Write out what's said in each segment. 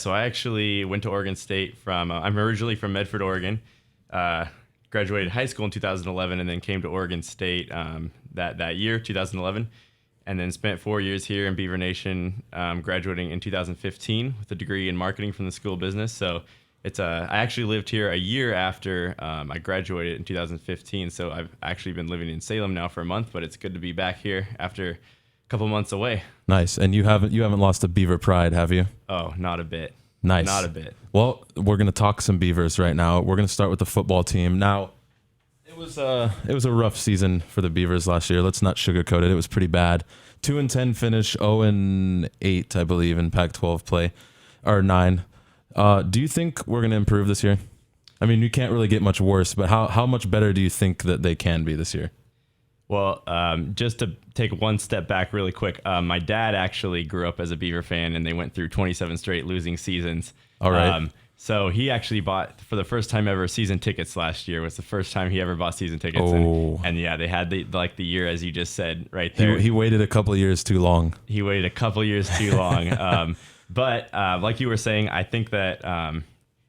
So I actually went to Oregon State I'm originally from Medford, Oregon. Graduated high school in 2011 and then came to Oregon State that year, 2011, and then spent 4 years here in Beaver Nation, graduating in 2015 with a degree in marketing from the School of Business. So I actually lived here a year after I graduated in 2015. So I've actually been living in Salem now for a month, but it's good to be back here after a couple months away. Nice. And you haven't lost a Beaver pride, have you? Oh, not a bit. Nice. Not a bit. Well, we're going to talk some Beavers right now. We're going to start with the football team. Now, it was a rough season for the Beavers last year. Let's not sugarcoat it. It was pretty bad. 2-10 finish, 0-8, I believe, in Pac-12 play, or 9. Do you think we're going to improve this year? I mean, you can't really get much worse, but how much better do you think that they can be this year? Well, just to take one step back really quick, my dad actually grew up as a Beaver fan, and they went through 27 straight losing seasons. All right. So he actually bought, for the first time ever, season tickets last year. Was the first time he ever bought season tickets. Oh. And yeah, they had the year, as you just said, right there. He waited a couple of years too long. He waited a couple of years too long. But like you were saying, I think that,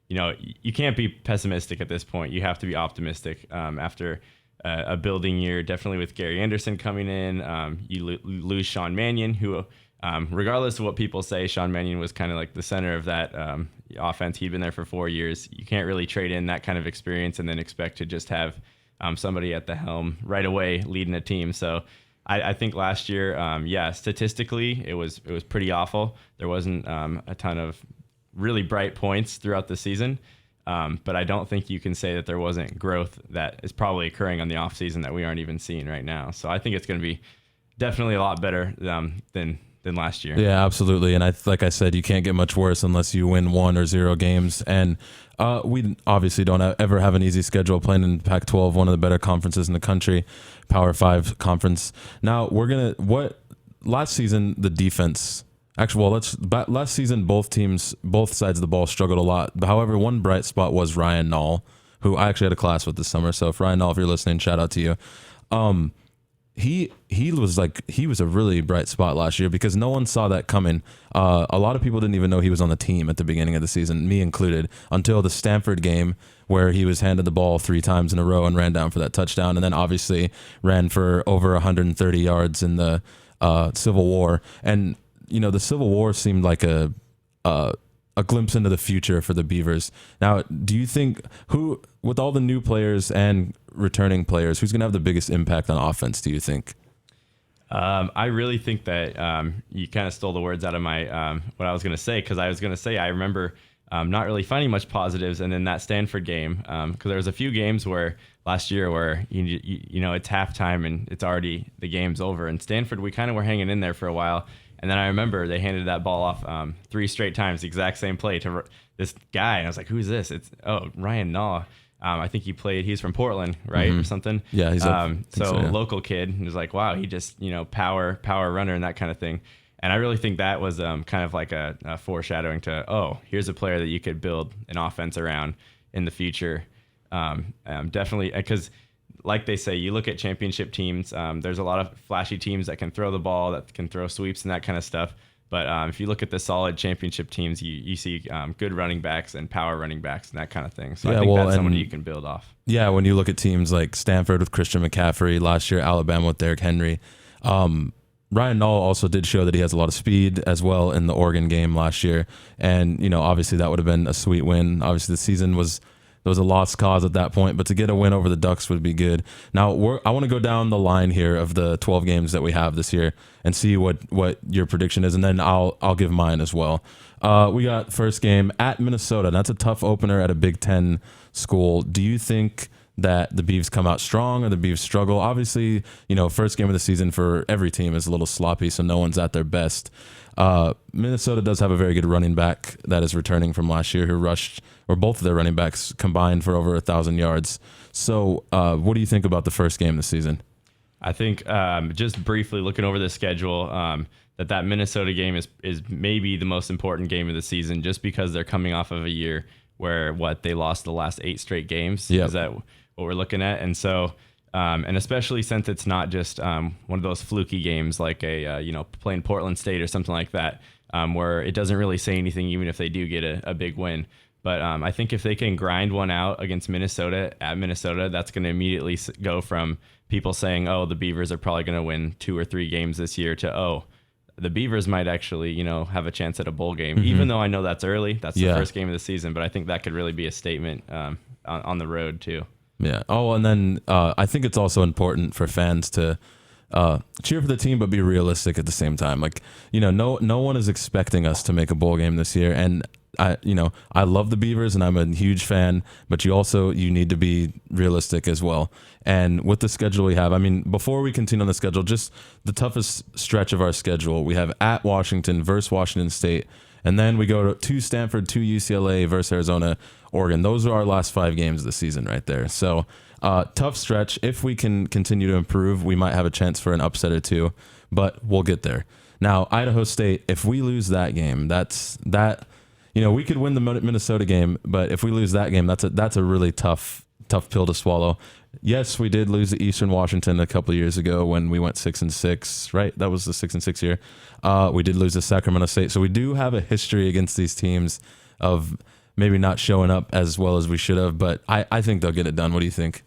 you can't be pessimistic at this point. You have to be optimistic after a building year, definitely with Gary Anderson coming in. You lose Sean Mannion, who, regardless of what people say, Sean Mannion was kind of like the center of that offense. He'd been there for 4 years. You can't really trade in that kind of experience and then expect to just have somebody at the helm right away leading a team. So I think last year, statistically, it was pretty awful. There wasn't a ton of really bright points throughout the season. But I don't think you can say that there wasn't growth that is probably occurring on the offseason that we aren't even seeing right now. So I think it's going to be definitely a lot better than last year. Yeah, absolutely. And like I said, you can't get much worse unless you win 1 or 0 games. And we obviously don't ever have an easy schedule playing in Pac-12, one of the better conferences in the country, Power 5 conference. Now, last season, the defense... Actually, last season, both sides of the ball struggled a lot. However, one bright spot was Ryan Nall, who I actually had a class with this summer. So if Ryan Nall, if you're listening, shout out to you. He was a really bright spot last year because no one saw that coming. A lot of people didn't even know he was on the team at the beginning of the season, me included, until the Stanford game where he was handed the ball 3 times in a row and ran down for that touchdown. And then obviously ran for over 130 yards in the Civil War. And the Civil War seemed like a glimpse into the future for the Beavers. Now, do you think with all the new players and returning players, who's going to have the biggest impact on offense, do you think? I really think that you kind of stole the words out of my what I was going to say, because I was going to say I remember not really finding much positives, and then that Stanford game, because there was a few games where last year where it's halftime and it's already the game's over. And Stanford, we kind of were hanging in there for a while. And then I remember they handed that ball off 3 straight times, the exact same play to this guy. And I was like, who's this? It's Ryan Naw. I think he's from Portland, right? Mm-hmm. Or something. Yeah, he's local kid. And was like, wow, he just, power runner and that kind of thing. And I really think that was kind of like a foreshadowing to, here's a player that you could build an offense around in the future. Definitely, because like they say, you look at championship teams, there's a lot of flashy teams that can throw the ball, that can throw sweeps and that kind of stuff. But if you look at the solid championship teams, you see good running backs and power running backs and that kind of thing. So I think that's someone you can build off. Yeah, when you look at teams like Stanford with Christian McCaffrey, last year Alabama with Derrick Henry, Ryan Nall also did show that he has a lot of speed as well in the Oregon game last year. And, obviously that would have been a sweet win. Obviously the season was a lost cause at that point, but to get a win over the Ducks would be good. Now, I want to go down the line here of the 12 games that we have this year and see what your prediction is, and then I'll give mine as well. We got first game at Minnesota. That's a tough opener at a Big Ten school. Do you think that the Beavs come out strong or the Beavs struggle? Obviously, first game of the season for every team is a little sloppy, so no one's at their best. Minnesota does have a very good running back that is returning from last year who rushed, or both of their running backs combined for over 1,000 yards. So what do you think about the first game this season? I think just briefly looking over the schedule, that Minnesota game is maybe the most important game of the season, just because they're coming off of a year where they lost the last 8 straight games. Yep. Is that what we're looking at? And so, and especially since it's not just one of those fluky games like playing Portland State or something like that. where it doesn't really say anything even if they do get a big win. But I think if they can grind one out against Minnesota at Minnesota, that's going to immediately go from people saying, oh, the Beavers are probably going to win 2 or 3 games this year to, oh, the Beavers might actually, have a chance at a bowl game, even though I know that's early. That's the first game of the season, but I think that could really be a statement on the road too. Yeah. Oh, and then I think it's also important for fans to cheer for the team, but be realistic at the same time. Like, no one is expecting us to make a bowl game this year. And I love the Beavers and I'm a huge fan, but you need to be realistic as well. And with the schedule we have, before we continue on the schedule, just the toughest stretch of our schedule, we have at Washington versus Washington State. And then we go to Stanford, to UCLA versus Arizona, Oregon. Those are our last 5 games of the season right there. So tough stretch. If we can continue to improve, we might have a chance for an upset or 2, but we'll get there. Now, Idaho State, if we lose that game, we could win the Minnesota game, but if we lose that game, that's a really tough pill to swallow. Yes, we did lose to Eastern Washington a couple of years ago when we went 6-6, right? That was the 6-6 year. We did lose to Sacramento State. So we do have a history against these teams of maybe not showing up as well as we should have, but I think they'll get it done. What do you think?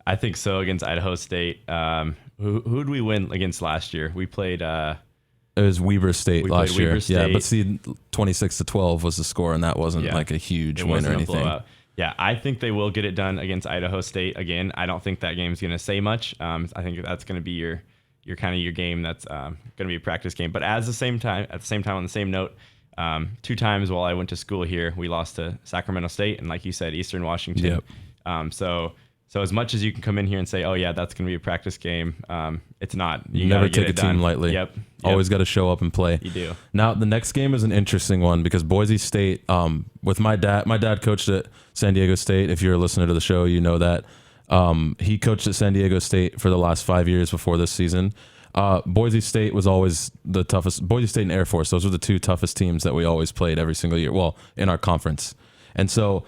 I think so against Idaho State. Who did we win against last year? We played... It was Weber State last year. State. Yeah, but see, 26-12 was the score, and that wasn't like a huge win or anything. Blowout. Yeah, I think they will get it done against Idaho State again. I don't think that game's going to say much. I think that's going to be your game. That's going to be a practice game. But at the same time, on the same note, 2 times while I went to school here, we lost to Sacramento State and, like you said, Eastern Washington. Yep. So as much as you can come in here and say, oh, yeah, that's going to be a practice game, it's not. You never take a team lightly. Yep. Always got to show up and play. You do. Now, the next game is an interesting one because Boise State, with my dad coached at San Diego State. If you're a listener to the show, you know that. He coached at San Diego State for the last 5 years before this season. Boise State was always the toughest. Boise State and Air Force, those were the 2 toughest teams that we always played every single year. Well, in our conference. And so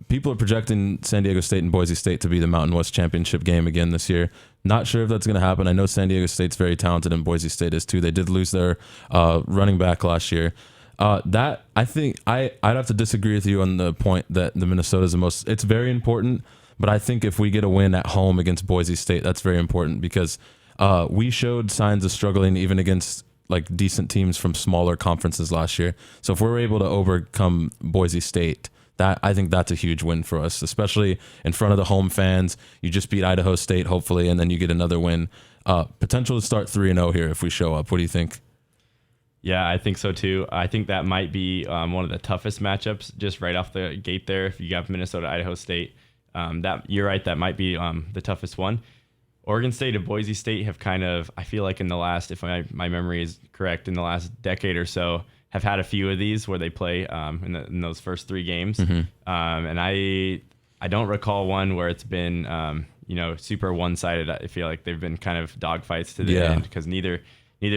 people are projecting San Diego State and Boise State to be the Mountain West Championship game again this year. Not sure if that's going to happen. I know San Diego State's very talented and Boise State is too. They did lose their running back last year. That I think I'd have to disagree with you on the point that the Minnesota is the most. It's very important, but I think if we get a win at home against Boise State, that's very important because we showed signs of struggling even against like decent teams from smaller conferences last year. So if we're able to overcome Boise State, I think that's a huge win for us, especially in front of the home fans. You just beat Idaho State, hopefully, and then you get another win. Potential to start 3-0 here if we show up. What do you think? Yeah, I think so too. I think that might be one of the toughest matchups just right off the gate there. If you got Minnesota, Idaho State, you're right. That might be the toughest one. Oregon State and Boise State have kind of, I feel like in the last, if my memory is correct, in the last decade or so, have had a few of these where they play in those first 3 games. Mm-hmm. And I don't recall one where it's been, super one-sided. I feel like they've been kind of dogfights to the end because neither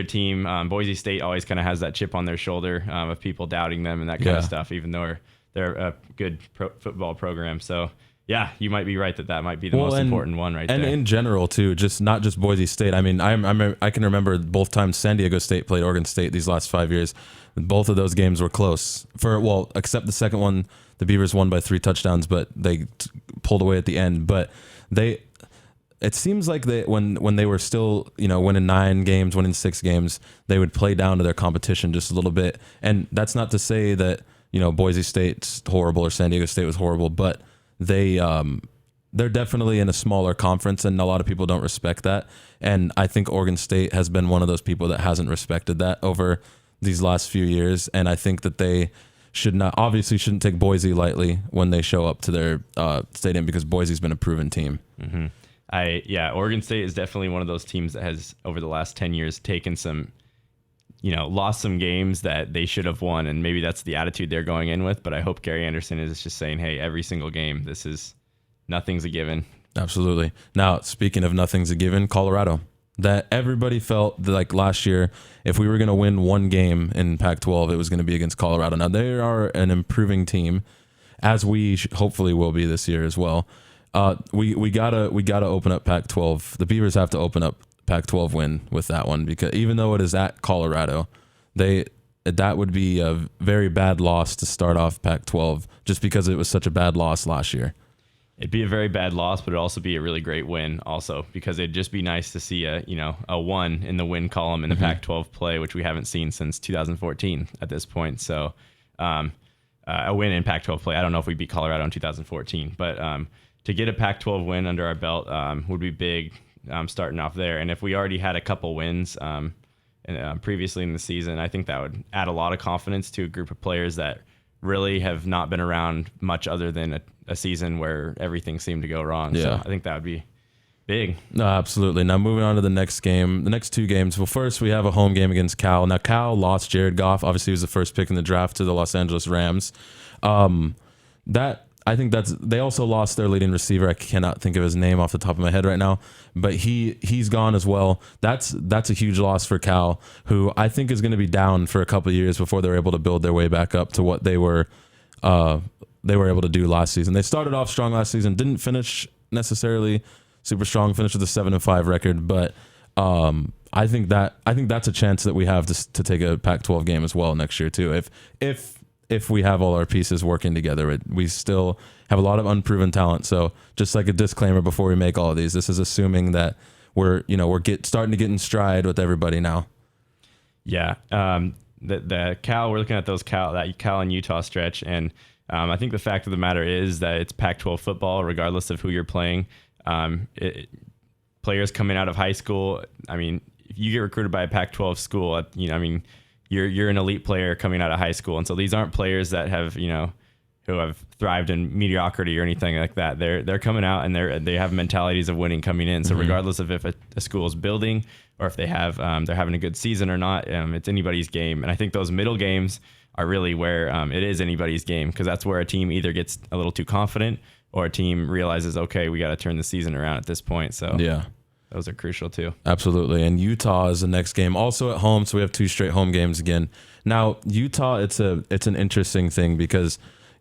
team, Boise State always kind of has that chip on their shoulder of people doubting them and that kind of stuff, even though they're a good football program. So, yeah, you might be right that might be the most important one there. And in general, too, not just Boise State. I mean, I can remember both times San Diego State played Oregon State these last 5 years. Both of those games were close. Except the second one, the Beavers won by 3 touchdowns, but they pulled away at the end. But it seems like when they were still, winning 9 games, winning 6 games, they would play down to their competition just a little bit. And that's not to say that, Boise State's horrible or San Diego State was horrible, but they're definitely in a smaller conference and a lot of people don't respect that. And I think Oregon State has been one of those people that hasn't respected that over these last few years. And I think that they shouldn't take Boise lightly when they show up to their stadium because Boise's been a proven team. Mm-hmm. Oregon State is definitely one of those teams that has over the last 10 years taken some, lost some games that they should have won. And maybe that's the attitude they're going in with. But I hope Gary Anderson is just saying, hey, every single game, nothing's a given. Absolutely. Now, speaking of nothing's a given, Colorado. That everybody felt like last year, if we were going to win one game in Pac-12, it was going to be against Colorado. Now, they are an improving team, as we hopefully will be this year as well. We gotta open up Pac-12. The Beavers have to open up Pac-12 win with that one because even though it is at Colorado, that would be a very bad loss to start off Pac-12, just because it was such a bad loss last year. It'd be a very bad loss, but it'd also be a really great win also, because it'd just be nice to see a 1 in the win column in the Pac-12 play, which we haven't seen since 2014 at this point. So a win in Pac-12 play. I don't know if we beat Colorado in 2014, but to get a Pac-12 win under our belt would be big, starting off there. And if we already had a couple wins previously in the season, I think that would add a lot of confidence to a group of players that really have not been around much other than a season where everything seemed to go wrong. Yeah. So I think that would be big. No, absolutely. Now moving on to the next game, the next 2 games. Well, first we have a home game against Cal. Now Cal lost Jared Goff. Obviously, he was the first pick in the draft to the Los Angeles Rams. They also lost their leading receiver. I cannot think of his name off the top of my head right now, but he's gone as well. That's a huge loss for Cal, who I think is going to be down for a couple of years before they're able to build their way back up to what they were able to do last season. They started off strong last season, didn't finish necessarily super strong, finished with a 7-5 record, but I think that's a chance that we have to take a Pac-12 game as well next year too. If we have all our pieces working together, we still have a lot of unproven talent. So just like a disclaimer before we make all of these, this is assuming that we're starting to get in stride with everybody now. Yeah. The Cal, we're looking at that Cal and Utah stretch. And I think the fact of the matter is that it's Pac-12 football, regardless of who you're playing. Players coming out of high school, I mean, if you get recruited by a Pac-12 school, you're an elite player coming out of high school. And so these aren't players that have, who have thrived in mediocrity or anything like that. They're coming out and they have mentalities of winning coming in. So regardless of if a school is building or if they're having a good season or not, it's anybody's game. And I think those middle games are really where it is anybody's game, because that's where a team either gets a little too confident or a team realizes, okay, we got to turn the season around at this point. So yeah. Those are crucial too. Absolutely. And Utah is the next game, also at home. So we have 2 straight home games again. Now, Utah, it's an interesting thing, because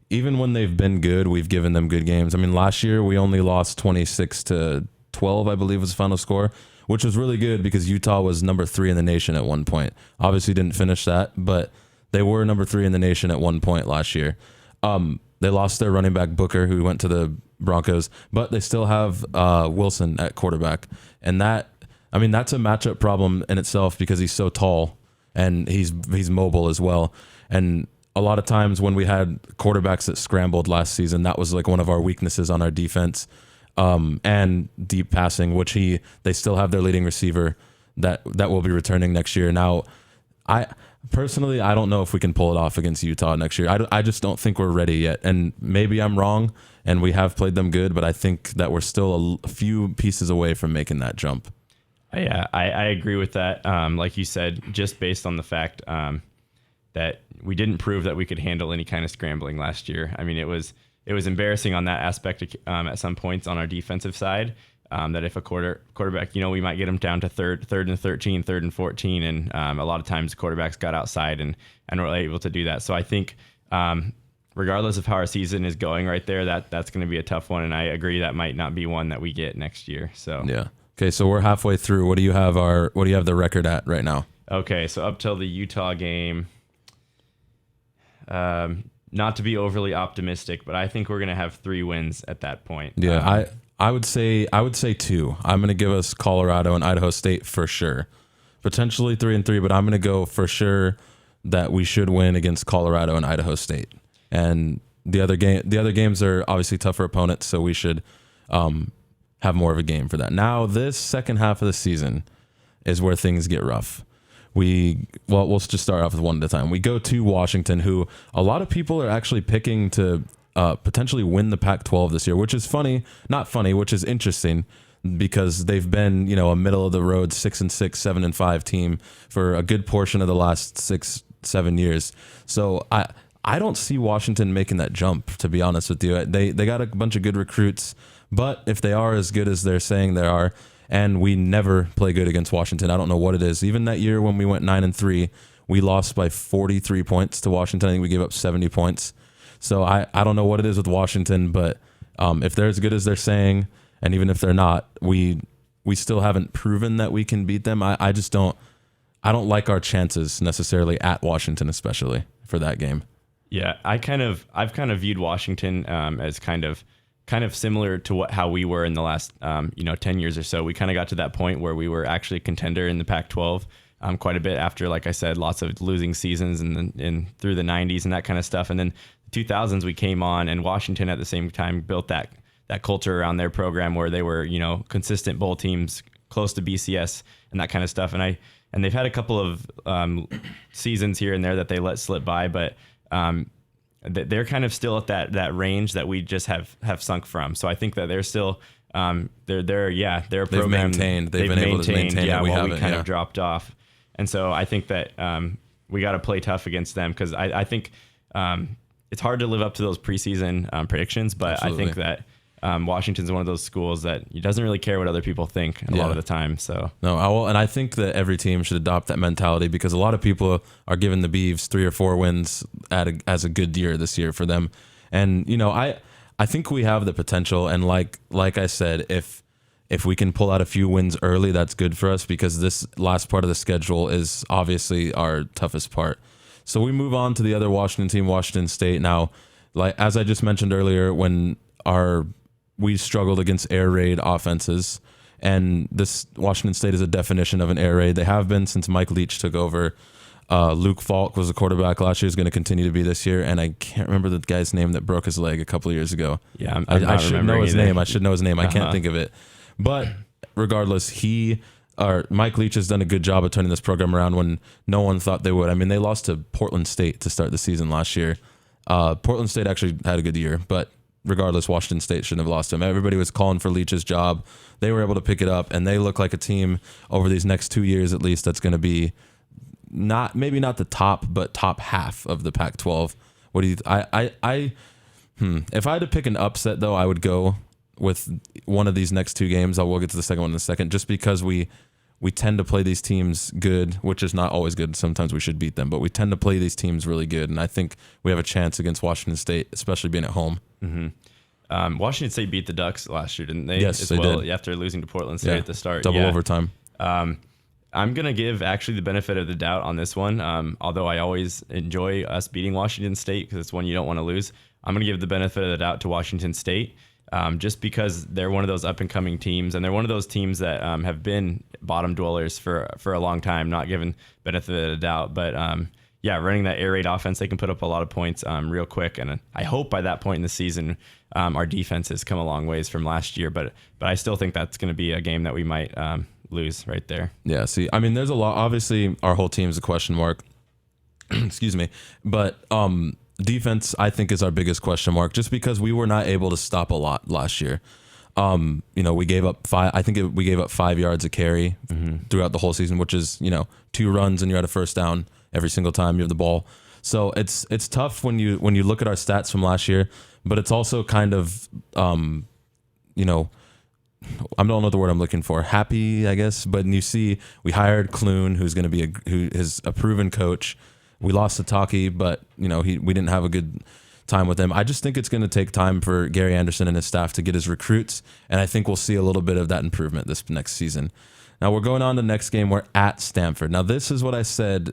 even when they've been good, we've given them good games. I mean, last year we only lost 26-12, I believe was the final score, which was really good because Utah was number 3 in the nation at one point. Obviously didn't finish that, but they were number 3 in the nation at one point last year. They lost their running back Booker, who went to the Broncos, but they still have Wilson at quarterback. And that's a matchup problem in itself, because he's so tall and he's mobile as well. And a lot of times when we had quarterbacks that scrambled last season, that was like one of our weaknesses on our defense, and deep passing, which they still have their leading receiver that will be returning next year. Now, Personally, I don't know if we can pull it off against Utah next year. I just don't think we're ready yet. And maybe I'm wrong, and we have played them good, but I think that we're still a few pieces away from making that jump. Yeah, I agree with that. Like you said, just based on the fact that we didn't prove that we could handle any kind of scrambling last year. I mean, it was embarrassing on that aspect at some points on our defensive side. That if a quarterback, we might get them down to third and 13, third and 14. And a lot of times the quarterbacks got outside and were able to do that. So I think regardless of how our season is going right there, that's going to be a tough one. And I agree that might not be one that we get next year. So yeah. Okay. So we're halfway through. What do you have the record at right now? Okay. So up till the Utah game, not to be overly optimistic, but I think we're going to have 3 wins at that point. Yeah. I would say 2. I'm going to give us Colorado and Idaho State for sure. Potentially 3-3, but I'm going to go for sure that we should win against Colorado and Idaho State. And the other games are obviously tougher opponents, so we should have more of a game for that. Now, this second half of the season is where things get rough. We'll just start off with one at a time. We go to Washington, who a lot of people are actually picking to potentially win the Pac-12 this year, which is which is interesting, because they've been, a middle of the road 6-6, 7-5 team for a good portion of the last 6-7 years. So I don't see Washington making that jump, to be honest with you. They got a bunch of good recruits, but if they are as good as they're saying they are, and we never play good against Washington, I don't know what it is. Even that year when we went 9-3, we lost by 43 points to Washington. I think we gave up 70 points. So I don't know what it is with Washington, but if they're as good as they're saying, and even if they're not, we still haven't proven that we can beat them. I just don't I don't like our chances necessarily at Washington, especially for that game. Yeah, I've kind of viewed Washington as kind of similar to how we were in the last 10 years or so. We kind of got to that point where we were actually a contender in the Pac-12 quite a bit after, like I said, lots of losing seasons and through the 90s and that kind of stuff. And then the 2000s we came on, and Washington at the same time built that culture around their program where they were consistent bowl teams, close to BCS and that kind of stuff. And they've had a couple of seasons here and there that they let slip by, but they're kind of still at that range that we just have sunk from. So I think that they're still they're a program they've been able to maintain yeah, we while we haven't, kind yeah. of dropped off. And so I think that we got to play tough against them, because I think it's hard to live up to those preseason predictions, but Absolutely. I think that Washington's one of those schools that he doesn't really care what other people think a lot of the time. So no, and I think that every team should adopt that mentality, because a lot of people are giving the Beavs 3 or 4 wins as a good year this year for them. And I think we have the potential, and like I said, if we can pull out a few wins early, that's good for us, because this last part of the schedule is obviously our toughest part. So we move on to the other Washington team, Washington State. Now, like as I just mentioned earlier, when we struggled against air raid offenses, and this Washington State is a definition of an air raid. They have been since Mike Leach took over. Luke Falk was the quarterback last year, is going to continue to be this year, and I can't remember the guy's name that broke his leg a couple of years ago. Yeah, I should know his name. I should know his name. I Uh-huh. can't think of it. But regardless, Mike Leach has done a good job of turning this program around when no one thought they would. I mean, they lost to Portland State to start the season last year. Portland State actually had a good year, but regardless, Washington State shouldn't have lost him. Everybody was calling for Leach's job. They were able to pick it up, and they look like a team over these next 2 years at least that's going to be maybe not the top, but top half of the Pac-12. What do you? If I had to pick an upset though, I would go with one of these next 2 games. We'll get to the second one in a second, just because we tend to play these teams good, which is not always good. Sometimes we should beat them, but we tend to play these teams really good, and I think we have a chance against Washington State, especially being at home. Mm-hmm. Washington State beat the Ducks last year, didn't they? Yes, they did. After losing to Portland State at the start. Double overtime. I'm going to give actually the benefit of the doubt on this one. Although I always enjoy us beating Washington State, because it's one you don't want to lose. I'm going to give the benefit of the doubt to Washington State, just because they're one of those up and coming teams, and they're one of those teams that have been bottom dwellers for a long time, not given benefit of the doubt. But running that air raid offense, they can put up a lot of points real quick. And I hope by that point in the season, our defense has come a long ways from last year. But I still think that's going to be a game that we might lose right there. Yeah, see, I mean, there's a lot. Obviously, our whole team is a question mark. Excuse me. But defense, I think, is our biggest question mark, just because we were not able to stop a lot last year. We gave up 5. I think we gave up 5 yards a carry throughout the whole season, which is 2 runs and you're at a first down every single time you have the ball. So it's tough when you look at our stats from last year, but it's also kind of I don't know the word I'm looking for. Happy, I guess. But you see, we hired Clune, who's going to be who is a proven coach. We lost Sataki, but we didn't have a good time with him. I just think it's going to take time for Gary Anderson and his staff to get his recruits, and I think we'll see a little bit of that improvement this next season. Now we're going on to the next game. We're at Stanford. Now this is what I said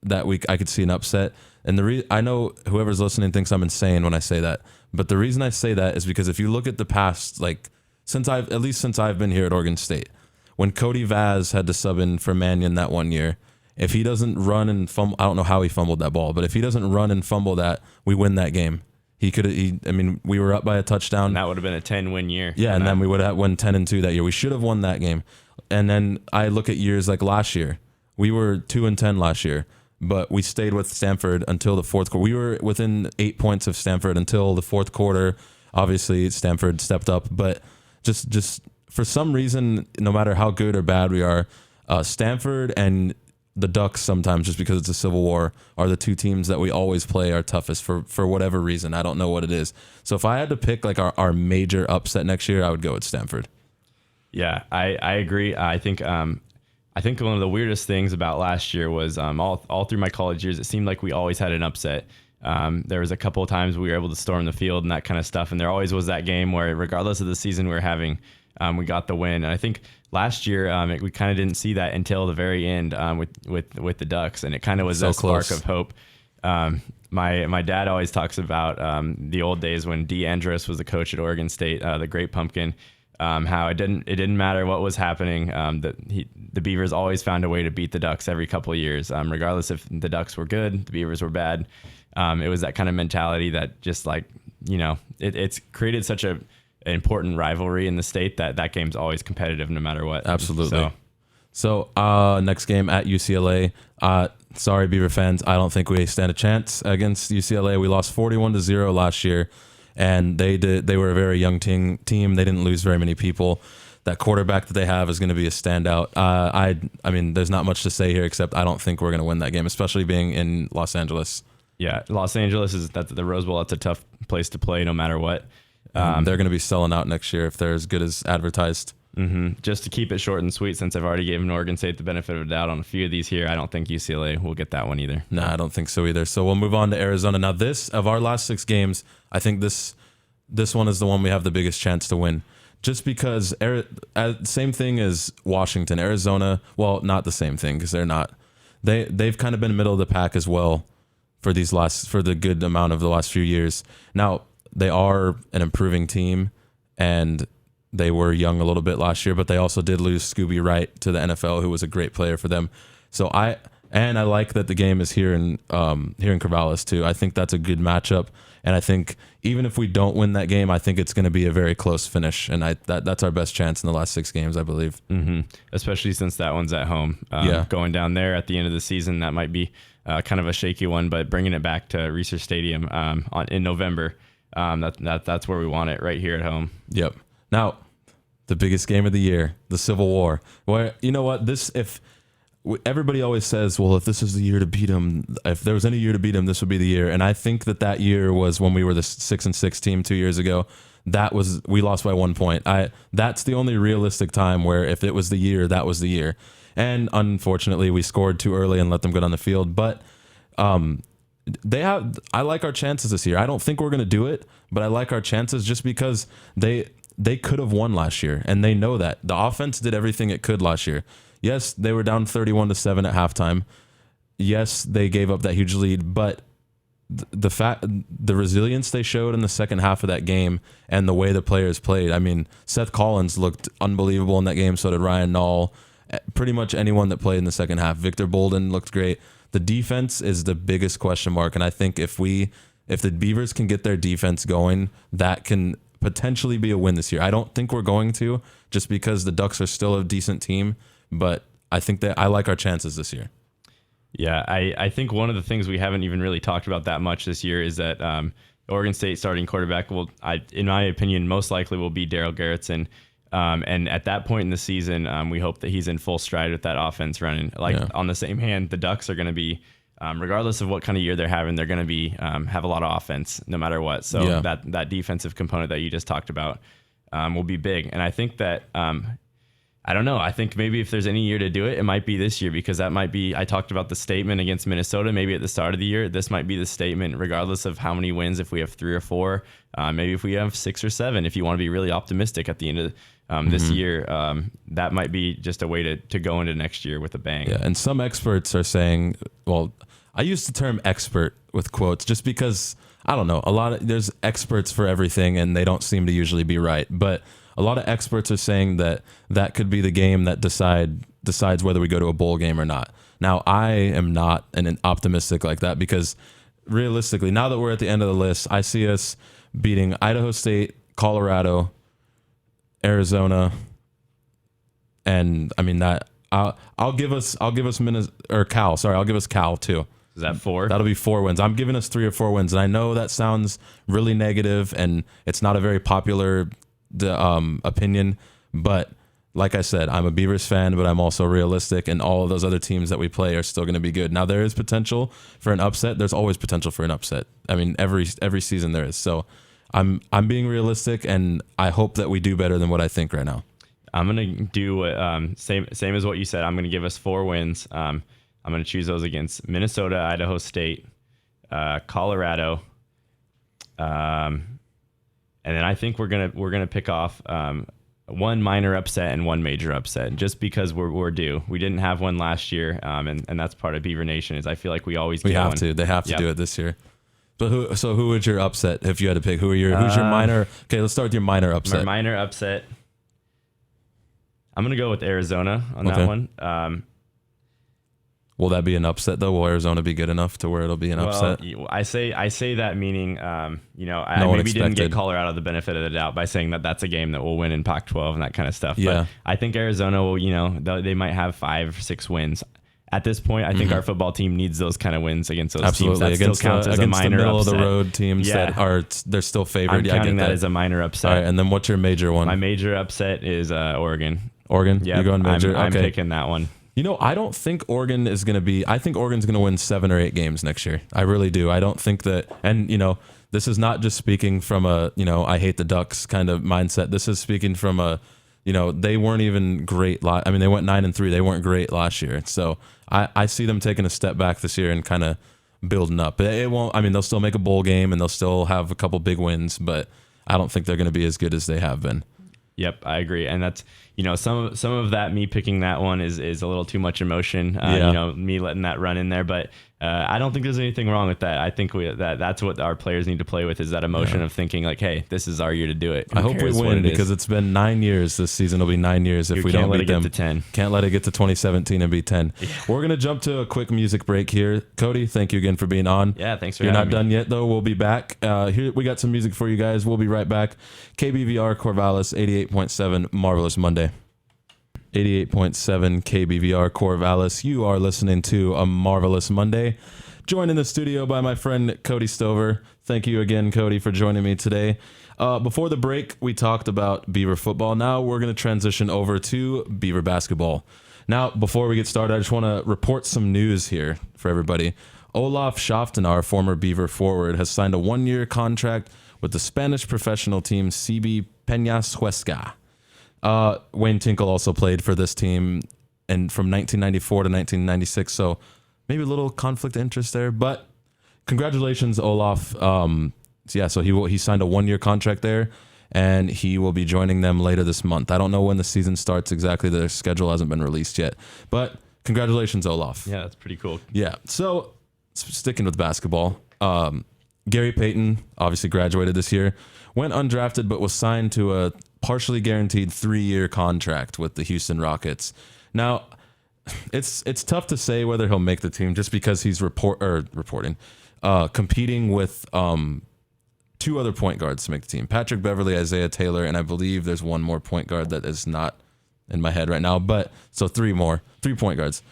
that week. I could see an upset, and I know whoever's listening thinks I'm insane when I say that, but the reason I say that is because if you look at the past, since I've been here at Oregon State, when Cody Vaz had to sub in for Mannion that one year, if he doesn't run and fumble, I don't know how he fumbled that ball, but if he doesn't run and fumble that, we win that game. We were up by a touchdown. And that would have been a 10-win year. Yeah, and then we would have won 10-2 that year. We should have won that game. And then I look at years like last year. We were 2-10 last year, but we stayed with Stanford until the fourth quarter. We were within 8 points of Stanford until the fourth quarter. Obviously, Stanford stepped up, but just for some reason, no matter how good or bad we are, Stanford and the Ducks, sometimes just because it's a civil war, are the 2 teams that we always play our toughest for whatever reason. I don't know what it is. So if I had to pick our major upset next year, I would go with Stanford. Yeah, I agree. I think one of the weirdest things about last year was all through my college years, it seemed like we always had an upset. There was a couple of times we were able to storm the field and that kind of stuff, and there always was that game where, regardless of the season we were having, we got the win. And I think last year we kind of didn't see that until the very end with the Ducks, and it kind of was So that spark close. of hope. My dad always talks about the old days when Dee Andros was the coach at Oregon State, the Great Pumpkin. How it didn't matter what was happening. The Beavers always found a way to beat the Ducks every couple of years, regardless if the Ducks were good, the Beavers were bad. It was that kind of mentality that just like, it's created such an important rivalry in the state that game's always competitive no matter what. Absolutely. So next game at UCLA. Sorry, Beaver fans. I don't think we stand a chance against UCLA. We lost 41-0 last year. And they were a very young team. They didn't lose very many people. That quarterback that they have is going to be a standout. I mean, there's not much to say here except I don't think we're going to win that game, especially being in Los Angeles. Yeah, Los Angeles that's the Rose Bowl. That's a tough place to play no matter what. They're going to be selling out next year if they're as good as advertised. Mm-hmm. Just to keep it short and sweet, since I've already given Oregon State the benefit of the doubt on a few of these here, I don't think UCLA will get that one either. No, I don't think so either. So we'll move on to Arizona. Now, this, of our last 6 games, I think this one is the one we have the biggest chance to win. Just because, same thing as Washington, Arizona, well, not the same thing because they're not. They've kind of been middle of the pack as well for the good amount of the last few years. Now, they are an improving team, and they were young a little bit last year, but they also did lose Scooby Wright to the NFL, who was a great player for them. So I like that the game is here in Corvallis too. I think that's a good matchup, and I think even if we don't win that game, I think it's going to be a very close finish, and that's our best chance in the last 6 games, I believe. Mm-hmm. Especially since that one's at home. Going down there at the end of the season, that might be kind of a shaky one, but bringing it back to Reser Stadium in November, that's where we want it, right here at home. Yep. Now, the biggest game of the year, the Civil War. Where, you know what, everybody always says, well, if this is the year to beat them, if there was any year to beat them, this would be the year. And I think that year was when we were the 6-6 team 2 years ago. We lost by 1 point. That's the only realistic time where if it was the year, that was the year. And unfortunately, we scored too early and let them get on the field. But I like our chances this year. I don't think we're going to do it, but I like our chances just because they could have won last year, and they know that. The offense did everything it could last year. Yes, they were down 31-7 at halftime. Yes, they gave up that huge lead, but the resilience they showed in the second half of that game and the way the players played. I mean, Seth Collins looked unbelievable in that game. So did Ryan Nall. Pretty much anyone that played in the second half. Victor Bolden looked great. The defense is the biggest question mark, and I think if the Beavers can get their defense going, that can potentially be a win this year. I don't think we're going to, just because the Ducks are still a decent team, but I think that I like our chances this year. Yeah, I think one of the things we haven't even really talked about that much this year is that Oregon State starting quarterback in my opinion, most likely will be Darryl Garrettson. And at that point in the season, we hope that he's in full stride with that offense running. On the same hand, the Ducks are going to be, regardless of what kind of year they're having, they're going to be have a lot of offense no matter what. So that defensive component that you just talked about will be big. And I think that I don't know. I think maybe if there's any year to do it, it might be this year, because that might be, I talked about the statement against Minnesota, maybe at the start of the year. This might be the statement, regardless of how many wins, if we have 3 or 4, maybe if we have 6 or 7, if you want to be really optimistic at the end of this year, that might be just a way to go into next year with a bang. Yeah, and some experts are saying, well, I use the term expert with quotes just because, I don't know, there's experts for everything and they don't seem to usually be right. But a lot of experts are saying that could be the game that decides whether we go to a bowl game or not. Now, I am not an optimistic like that, because realistically, now that we're at the end of the list, I see us beating Idaho State, Colorado, Arizona, and I mean that I'll give us Cal. Sorry, I'll give us Cal too. Is that 4? That'll be 4 wins. I'm giving us 3 or 4 wins, and I know that sounds really negative, and it's not a very popular opinion, but like I said, I'm a Beavers fan, but I'm also realistic, and all of those other teams that we play are still going to be good. Now, there is potential for an upset. There's always potential for an upset. I mean, every season there is. So I'm being realistic, and I hope that we do better than what I think right now. I'm gonna do same as what you said. I'm gonna give us 4 wins. I'm gonna choose those against Minnesota, Idaho State, Colorado, and then I think we're gonna pick off one minor upset and one major upset, just because we're due. We didn't have one last year, and that's part of Beaver Nation. Is I feel like we always get one. They have to do it this year. But who would your upset if you had to pick? Who's your minor? Okay, let's start with your minor upset. My minor upset. I'm gonna go with Arizona on that one. Will that be an upset though? Will Arizona be good enough to where it'll be an upset? I say that meaning, I maybe didn't get Colorado the benefit of the doubt by saying that that's a game that we'll win in Pac-12 and that kind of stuff. Yeah. But I think Arizona will, they might have 5-6 wins. At this point, I think our football team needs those kind of wins against those teams. That against still counts as against a minor the middle upset. of the road teams they're still favored. I'm counting that as a minor upset. All right, and then what's your major one? My major upset is Oregon. Oregon? Yeah, you're going major? I'm picking that one. I don't think Oregon is going to be... I think Oregon's going to win 7 or 8 games next year. I really do. I don't think that... And, this is not just speaking from a, I hate the Ducks kind of mindset. This is speaking from a, they weren't even great. They went 9-3. They weren't great last year. So I see them taking a step back this year and kind of building up. It won't... they'll still make a bowl game and they'll still have a couple big wins, but I don't think they're going to be as good as they have been. Yep, I agree. And that's, some of that, me picking that one is a little too much emotion, me letting that run in there. But I don't think there's anything wrong with that. I think that's what our players need to play with, is that emotion of thinking like, hey, this is our year to do it. I hope we win because it's been 9 years. This season will be 9 years if we don't beat them. Can't let it get to 2017 and be 10. Yeah. We're going to jump to a quick music break here. Cody, thank you again for being on. Yeah, thanks for having me. You're not done yet, though. We'll be back. Here we got some music for you guys. We'll be right back. KBVR Corvallis, 88.7 Marvelous Monday. 88.7 KBVR Corvallis. You are listening to A Marvelous Monday. Joined in the studio by my friend Cody Stover. Thank you again, Cody, for joining me today. Before the break, we talked about Beaver football. Now we're going to transition over to Beaver basketball. Now, before we get started, I just want to report some news here for everybody. Olaf Schaftenar, former Beaver forward, has signed a 1-year contract with the Spanish professional team CB Peñas Huesca. Wayne Tinkle also played for this team and from 1994 to 1996, so maybe a little conflict of interest there, but congratulations, Olaf. So he signed a 1-year contract there, and he will be joining them later this month. I don't know when the season starts exactly. Their schedule hasn't been released yet, but congratulations, Olaf. Yeah, that's pretty cool. Yeah, so sticking with basketball, Gary Payton obviously graduated this year, went undrafted, but was signed to a partially guaranteed 3-year contract with the Houston Rockets. Now, it's tough to say whether he'll make the team just because he's competing with 2 other point guards to make the team. Patrick Beverly, Isaiah Taylor, and I believe there's one more point guard that is not in my head right now. But so 3 point guards.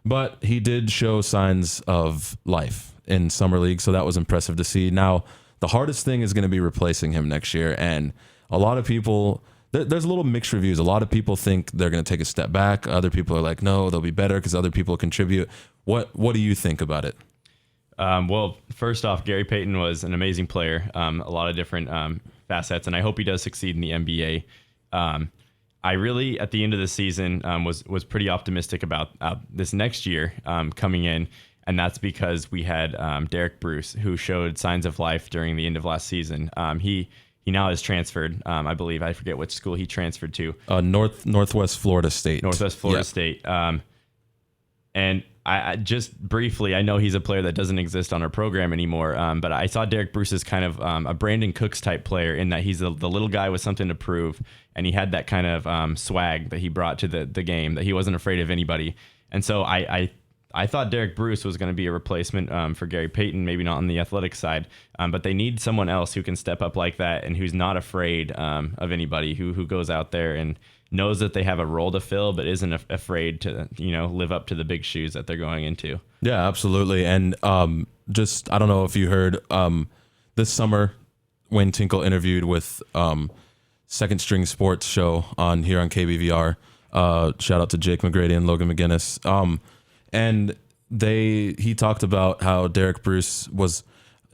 But he did show signs of life in summer league, so that was impressive to see. Now, the hardest thing is going to be replacing him next year, and a lot of people, there's a little mixed reviews. A lot of people think they're going to take a step back. Other people are like, no, they'll be better because other people contribute. What do you think about it? Well, first off, Gary Payton was an amazing player, a lot of different facets, and I hope he does succeed in the NBA. I really, at the end of the season, was pretty optimistic about this next year coming in, and that's because we had Derek Bruce, who showed signs of life during the end of last season. He now has transferred, I believe. I forget which school he transferred to. Northwest Florida State. State. And I just briefly, I know he's a player that doesn't exist on our program anymore, but I saw Derek Bruce as kind of a Brandon Cooks type player in that he's the little guy with something to prove, and he had that kind of swag that he brought to the game, that he wasn't afraid of anybody. And so I thought Derek Bruce was going to be a replacement for Gary Payton, maybe not on the athletic side, but they need someone else who can step up like that and who's not afraid of anybody, who goes out there and knows that they have a role to fill, but isn't afraid to live up to the big shoes that they're going into. Yeah, absolutely. And just, I don't know if you heard, this summer, Wayne Tinkle interviewed with Second String Sports show here on KBVR. Shout out to Jake McGrady and Logan McGinnis. And he talked about how Derek Bruce was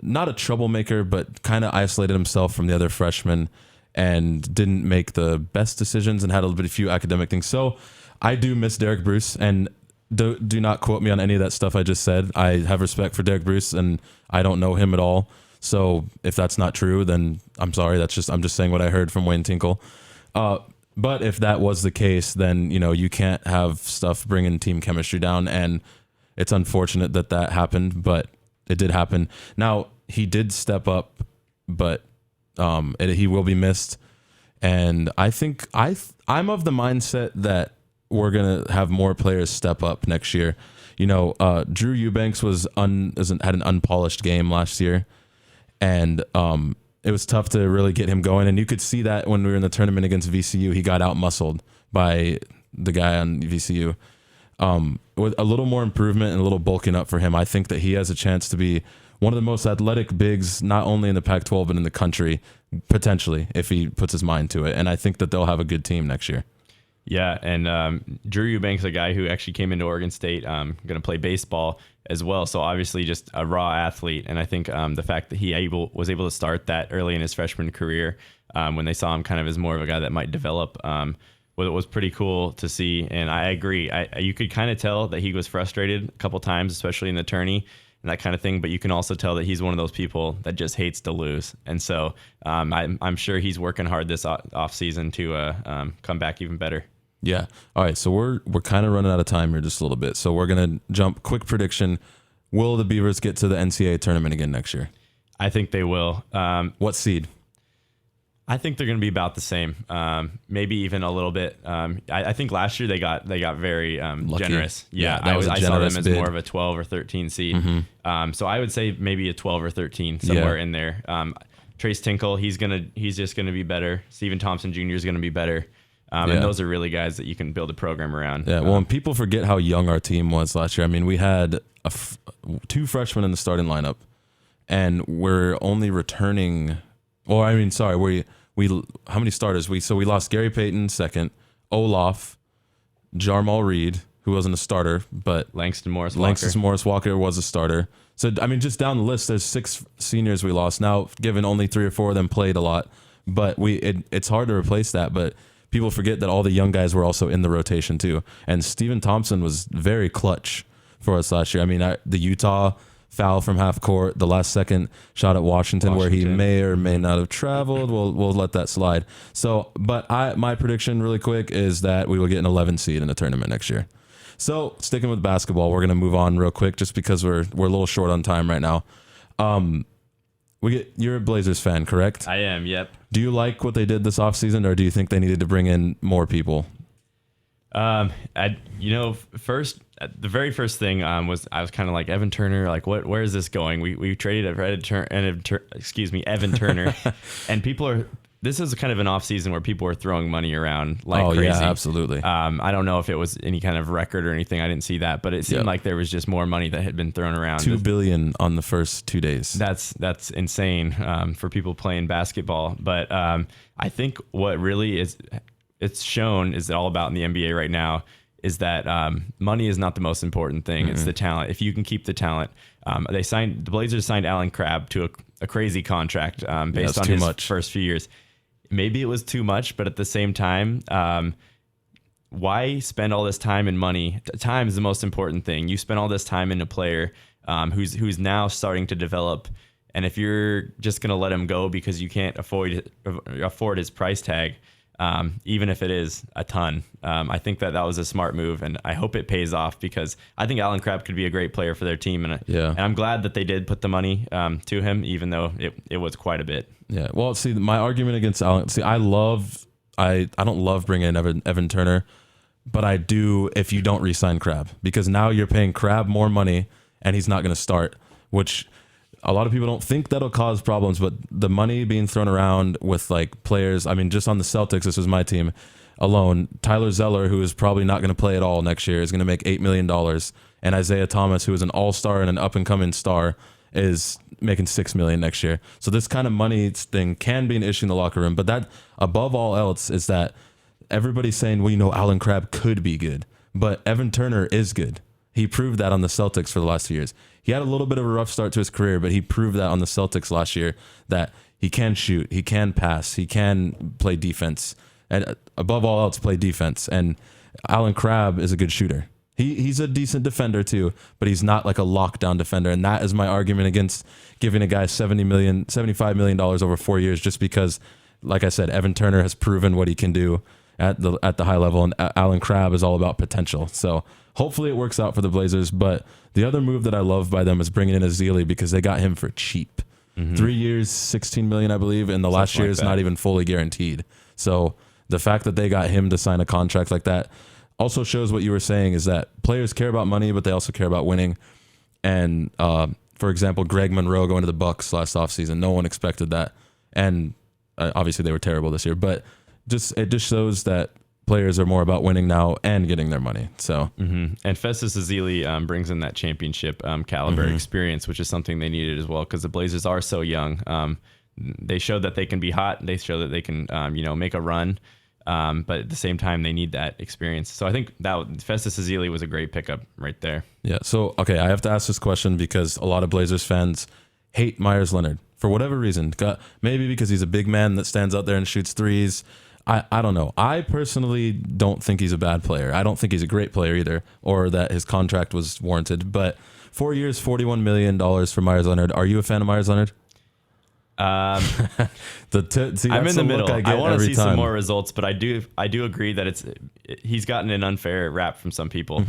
not a troublemaker, but kind of isolated himself from the other freshmen and didn't make the best decisions and had a few academic things. So I do miss Derek Bruce, and do not quote me on any of that stuff I just said. I have respect for Derek Bruce, and I don't know him at all. So if that's not true, then I'm sorry. I'm just saying what I heard from Wayne Tinkle. But if that was the case, then, you can't have stuff bringing team chemistry down. And it's unfortunate that that happened, but it did happen. Now, he did step up, but he will be missed. And I think I'm of the mindset that we're going to have more players step up next year. Drew Eubanks had an unpolished game last year. And it was tough to really get him going. And you could see that when we were in the tournament against VCU, he got out-muscled by the guy on VCU. With a little more improvement and a little bulking up for him, I think that he has a chance to be one of the most athletic bigs, not only in the Pac-12, but in the country, potentially, if he puts his mind to it. And I think that they'll have a good team next year. Yeah, and Drew Eubanks, a guy who actually came into Oregon State, going to play baseball as well. So obviously just a raw athlete. And I think the fact that he was able to start that early in his freshman career, when they saw him kind of as more of a guy that might develop, was pretty cool to see. And I agree. You could kind of tell that he was frustrated a couple times, especially in the tourney and that kind of thing. But you can also tell that he's one of those people that just hates to lose. And so I'm sure he's working hard this off season to come back even better. Yeah. All right. So we're kind of running out of time here just a little bit. So we're going to jump. Quick prediction. Will the Beavers get to the NCAA tournament again next year? I think they will. What seed? I think they're going to be about the same. Maybe even a little bit. I think last year they got very generous. Yeah, I saw them as more of a 12 or 13 seed. Mm-hmm. So I would say maybe a 12 or 13 somewhere in there. Trace Tinkle, he's just going to be better. Stephen Thompson Jr. is going to be better. And those are really guys that you can build a program around. Yeah, well, and people forget how young our team was last year. I mean, we had two freshmen in the starting lineup, and we're only returning. Or I mean, sorry, we how many starters? We lost Gary Payton second, Olaf, Jarmal Reed, who wasn't a starter, but Langston Morris Walker was a starter. So I mean, just down the list, there's 6 seniors we lost. Now, given only 3 or 4 of them played a lot, but it's hard to replace that. But people forget that all the young guys were also in the rotation too. And Stephen Thompson was very clutch for us last year. I mean, the Utah foul from half court, the last second shot at Washington, where he may or may not have traveled. We'll let that slide. So, but my prediction really quick is that we will get an 11 seed in the tournament next year. So sticking with basketball, we're going to move on real quick just because we're a little short on time right now. You're a Blazers fan, correct? I am, yep. Do you like what they did this offseason, or do you think they needed to bring in more people? First, the very first thing was I was kind of like, Evan Turner, like where is this going? We traded Evan Turner, and this is kind of an off season where people are throwing money around like crazy. Yeah, absolutely. I don't know if it was any kind of record or anything. I didn't see that, but it seemed like there was just more money that had been thrown around. $2 billion on the first 2 days. That's insane for people playing basketball. But I think what really it's shown is all about in the NBA right now is that money is not the most important thing. Mm-hmm. It's the talent. If you can keep the talent, the Blazers signed Alan Crabb to a crazy contract based on his first few years. Maybe it was too much, but at the same time, why spend all this time and money? Time is the most important thing. You spend all this time in a player who's now starting to develop, and if you're just going to let him go because you can't afford his price tag, even if it is a ton, I think that was a smart move, and I hope it pays off because I think Alan Crabb could be a great player for their team, and I'm glad that they did put the money to him, even though it was quite a bit. Yeah, well, see, my argument against Alan, I don't love bringing in Evan Turner, but I do if you don't re-sign Crabb, because now you're paying Crabb more money and he's not going to start, which a lot of people don't think that'll cause problems, but the money being thrown around with like players, I mean, just on the Celtics, this was my team alone, Tyler Zeller, who is probably not going to play at all next year, is going to make $8 million, and Isaiah Thomas, who is an all-star and an up-and-coming star, is making $6 million next year. So this kind of money thing can be an issue in the locker room, but that above all else is that everybody's saying, well, Alan Crabb could be good, but Evan Turner is good. He proved that on the Celtics for the last 2 years. He had a little bit of a rough start to his career, but he proved that on the Celtics last year that he can shoot, he can pass, he can play defense, and above all else, play defense. And Alan Crabb is a good shooter. He's a decent defender too, but he's not like a lockdown defender. And that is my argument against giving a guy $75 million over 4 years, just because, like I said, Evan Turner has proven what he can do. at the high level, and Alan Crabb is all about potential. So hopefully it works out for the Blazers. But the other move that I love by them is bringing in Ezeli, because they got him for cheap. 3 years, $16 million, I believe, and the last year is not even fully guaranteed. So the fact that they got him to sign a contract like that also shows what you were saying, is that players care about money, but they also care about winning. And for example, Greg Monroe going to the Bucks last offseason, no one expected that. And obviously they were terrible this year, but it just shows that players are more about winning now and getting their money. So and Festus Ezeli brings in that championship caliber experience, which is something they needed as well, because the Blazers are so young. They showed that they can be hot. They show that they can make a run. But at the same time, they need that experience. So I think that Festus Ezeli was a great pickup right there. Yeah. So, okay, I have to ask this question because a lot of Blazers fans hate Myers Leonard for whatever reason. Maybe because he's a big man that stands out there and shoots threes. I don't know. I personally don't think he's a bad player. I don't think he's a great player either, or that his contract was warranted. But 4 years, $41 million for Myers Leonard. Are you a fan of Myers Leonard? I'm in the middle. I want to see some more results, but I do agree that he's gotten an unfair rap from some people.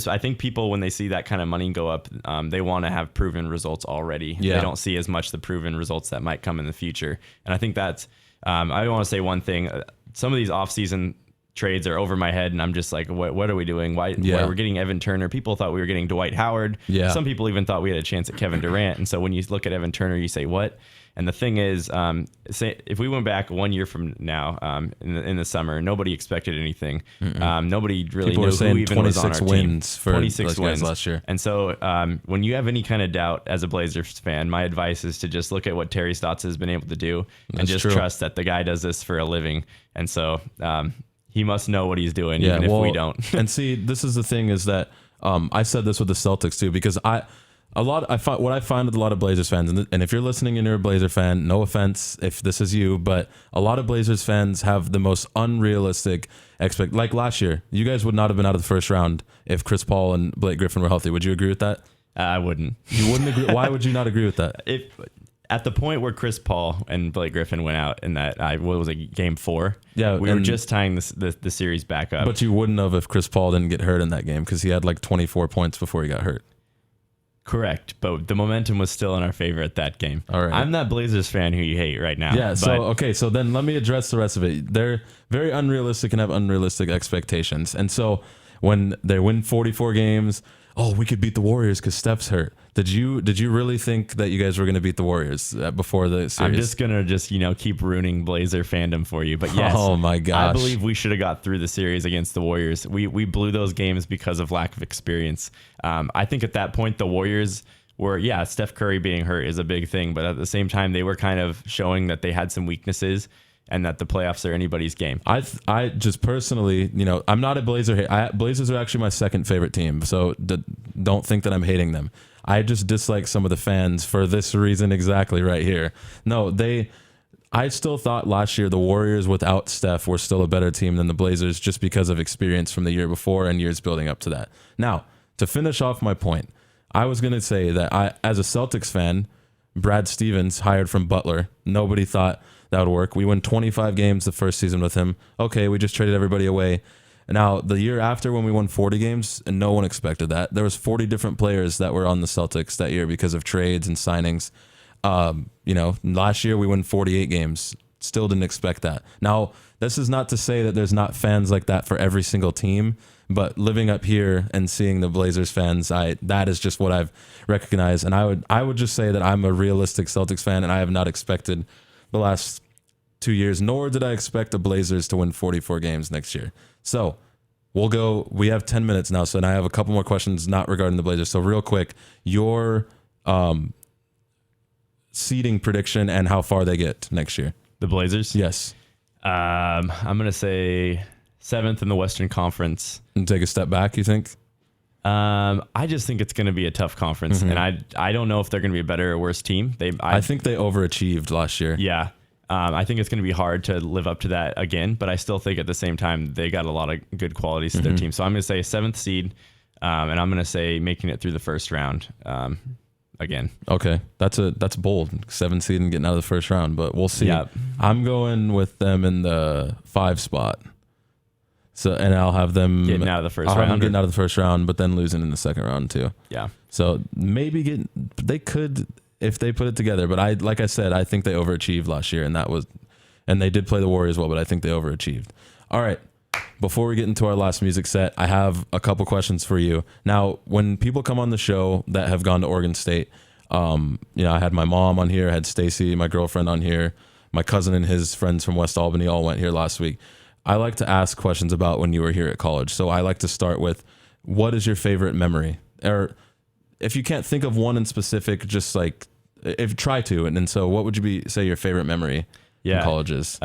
I think people, when they see that kind of money go up, they want to have proven results already. They don't see as much the proven results that might come in the future. And I think that's I want to say one thing. Some of these offseason trades are over my head, and I'm just like, what are we doing? Why we're getting Evan Turner? People thought we were getting Dwight Howard. Some people even thought we had a chance at Kevin Durant. And so when you look at Evan Turner, you say, what? And the thing is, say if we went back 1 year from now, in the summer, nobody expected anything. Nobody really knew who even was on our team. 26 wins last year. And so when you have any kind of doubt as a Blazers fan, my advice is to just look at what Terry Stotts has been able to do and just trust that the guy does this for a living. And so he must know what he's doing, even if we don't. And see, this is the thing, is that I said this with the Celtics too, because what I find with a lot of Blazers fans, and if you're listening and you're a Blazer fan, no offense if this is you, but a lot of Blazers fans have the most unrealistic like last year, you guys would not have been out of the first round if Chris Paul and Blake Griffin were healthy. Would you agree with that? I wouldn't. You wouldn't agree? Why would you not agree with that? At the point where Chris Paul and Blake Griffin went out in that, what was it, game 4? Yeah, we were just tying the series back up. But you wouldn't have if Chris Paul didn't get hurt in that game, because he had like 24 points before he got hurt. Correct, but the momentum was still in our favor at that game. All right. I'm that Blazers fan who you hate right now. Yeah, so then let me address the rest of it. They're very unrealistic and have unrealistic expectations. And so when they win 44 games, we could beat the Warriors because Steph's hurt. Did you really think that you guys were going to beat the Warriors before the series? I'm just going to keep ruining Blazer fandom for you. But yes, oh my gosh, I believe we should have got through the series against the Warriors. We blew those games because of lack of experience. I think at that point, the Warriors were, Steph Curry being hurt is a big thing. But at the same time, they were kind of showing that they had some weaknesses and that the playoffs are anybody's game. I just personally, I'm not a Blazer hater. Blazers are actually my second favorite team, so don't think that I'm hating them. I just dislike some of the fans for this reason exactly right here. No, I still thought last year the Warriors without Steph were still a better team than the Blazers, just because of experience from the year before and years building up to that. Now, to finish off my point, I was going to say that as a Celtics fan, Brad Stevens hired from Butler. Nobody thought that would work. We won 25 games the first season with him. Okay, we just traded everybody away. Now, the year after, when we won 40 games, and no one expected that. There was 40 different players that were on the Celtics that year because of trades and signings. Last year we won 48 games. Still didn't expect that. Now, this is not to say that there's not fans like that for every single team, but living up here and seeing the Blazers fans, that is just what I've recognized. And I would just say that I'm a realistic Celtics fan, and I have not expected the last 2 years, nor did I expect the Blazers to win 44 games next year. So we have 10 minutes now, and I have a couple more questions not regarding the Blazers. So real quick, your seeding prediction and how far they get next year. The Blazers? Yes. I'm going to say 7th in the Western Conference. And take a step back, you think? I just think it's going to be a tough conference, and I don't know if they're going to be a better or worse team. I think they overachieved last year. Yeah. I think it's going to be hard to live up to that again, but I still think at the same time they got a lot of good qualities to their team. So I'm going to say 7th seed, and I'm going to say making it through the first round again. Okay, that's bold. 7th seed and getting out of the first round, but we'll see. Yep. I'm going with them in the 5 spot. So, and I'll have them getting out of the first I'll have them round. getting out of the first round, but then losing in the second round too. Yeah. So maybe they could if they put it together. But like I said, I think they overachieved last year, and they did play the Warriors well, but I think they overachieved. All right. Before we get into our last music set, I have a couple questions for you. Now, when people come on the show that have gone to Oregon State, I had my mom on here, I had Stacy, my girlfriend on here, my cousin and his friends from West Albany all went here last week. I like to ask questions about when you were here at college. So I like to start with, what is your favorite memory? Or if you can't think of one in specific, just like, try to. And so what would you say your favorite memory in college is?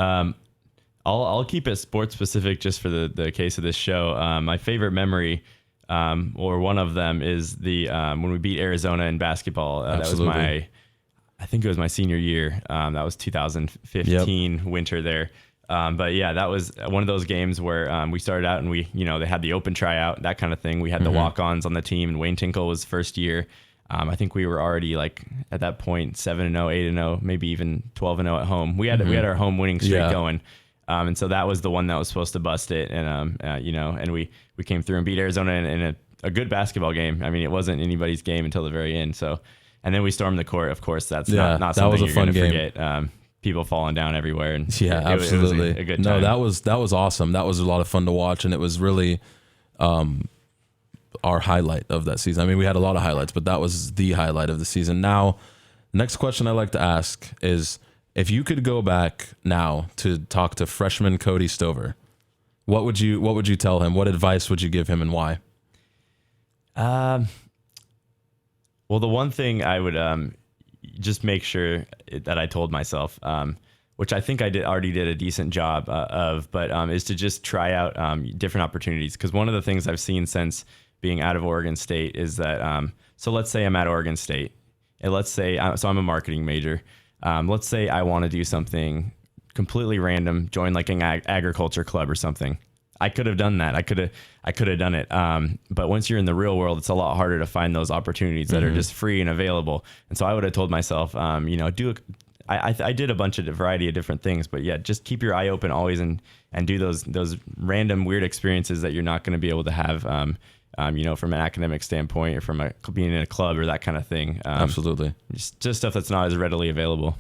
I'll keep it sports specific just for the case of this show. My favorite memory, or one of them, is the when we beat Arizona in basketball. That was I think it was my senior year. That was 2015 winter there. But yeah, that was one of those games where we started out and they had the open tryout, that kind of thing. We had the walk-ons on the team, and Wayne Tinkle was first year. I think we were already like at that point 7-0, 8-0, maybe even 12-0 at home. We had our home winning streak going. And so that was the one that was supposed to bust it. And, and we came through and beat Arizona in a good basketball game. I mean, it wasn't anybody's game until the very end. So, and then we stormed the court. Of course, that's not something you're going to forget. People falling down everywhere. And absolutely. It was a good time. No, that was awesome. That was a lot of fun to watch. And it was really, our highlight of that season. I mean, we had a lot of highlights, but that was the highlight of the season. Now, next question I like to ask is, if you could go back now to talk to freshman Cody Stover, what would you tell him? What advice would you give him, and why? Well, the one thing I would just make sure that I told myself, which I think I already did a decent job of, but is to just try out different opportunities. Because one of the things I've seen since being out of Oregon State is that, so let's say I'm at Oregon State, and let's say, so I'm a marketing major. Let's say I want to do something completely random, join like an agriculture club or something. I could have done that. I could have done it. But once you're in the real world, it's a lot harder to find those opportunities that are just free and available. And so I would have told myself, I did a bunch of variety of different things, but yeah, just keep your eye open always and do those random weird experiences that you're not going to be able to have, from an academic standpoint or from being in a club or that kind of thing. Absolutely. Just stuff that's not as readily available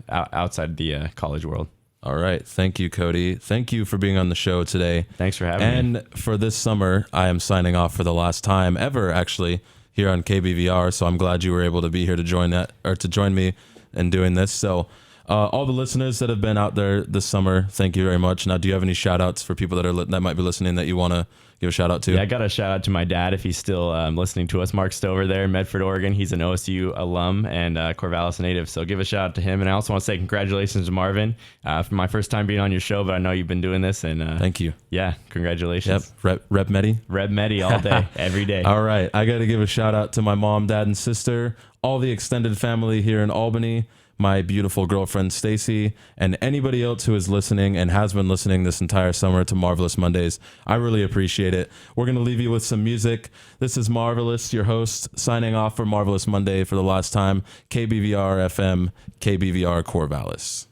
outside the college world. All right. Thank you, Cody. Thank you for being on the show today. Thanks for having me. And for this summer, I am signing off for the last time ever, actually, here on KBVR. So I'm glad you were able to be here to join me in doing this. So all the listeners that have been out there this summer, thank you very much. Now, do you have any shout outs for people that might be listening that you want to give a shout out to? Yeah, I got a shout out to my dad if he's still listening to us, Mark Stover there in Medford, Oregon. He's an OSU alum and Corvallis native, so give a shout out to him. And I also want to say congratulations to Marvin for my first time being on your show, but I know you've been doing this. And thank you. Yeah, congratulations. Yep, Rep Medi. Rep Medi all day, every day. All right, I got to give a shout out to my mom, dad, and sister, all the extended family here in Albany, my beautiful girlfriend Stacy, and anybody else who is listening and has been listening this entire summer to Marvelous Mondays. I really appreciate it. We're going to leave you with some music. This is Marvelous, your host, signing off for Marvelous Monday for the last time. KBVR FM, KBVR Corvallis.